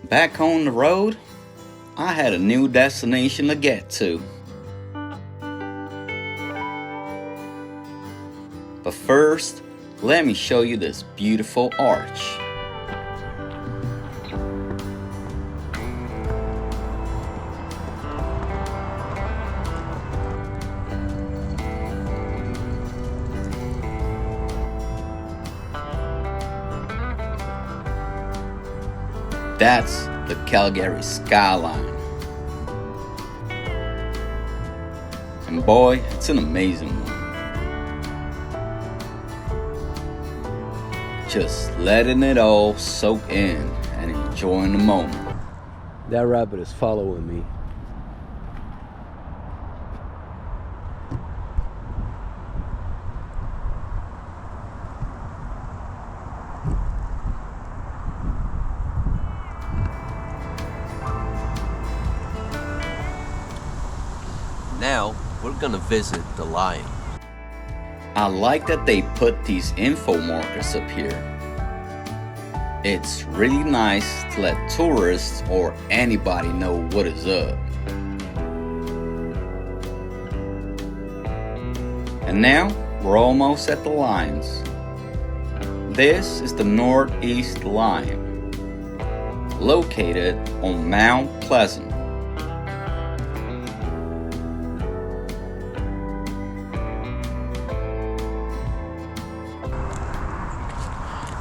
Back on the road, I had a new destination to get to. But first, let me show you this beautiful arch. That's the Calgary skyline. And boy, it's an amazing one. Just letting it all soak in and enjoying the moment. That rabbit is following me. Now, we're gonna visit the lion. I like that they put these info markers up here. It's really nice to let tourists or anybody know what is up. And now, we're almost at the lions. This is the Northeast Lion, located on Mount Pleasant.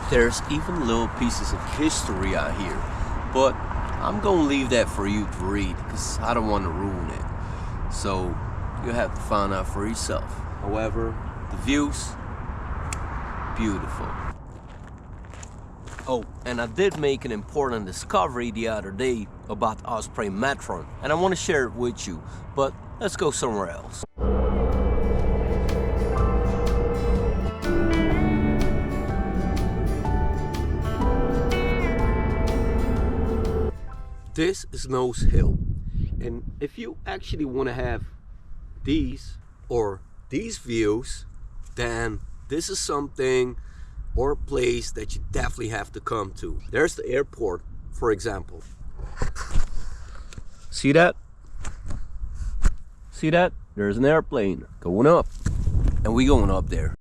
There's even little pieces of history out here, but I'm gonna leave that for you to read because I don't want to ruin it. So you'll have to find out for yourself. However, the views, beautiful. Oh, and I did make an important discovery the other day about the Osprey Metron, and I want to share it with you, but let's go somewhere else. This is Nose Hill, and if you actually want to have these views, then this is something or a place that you definitely have to come to. There's the airport, for example. See that? See that? There's an airplane going up, and we going up there.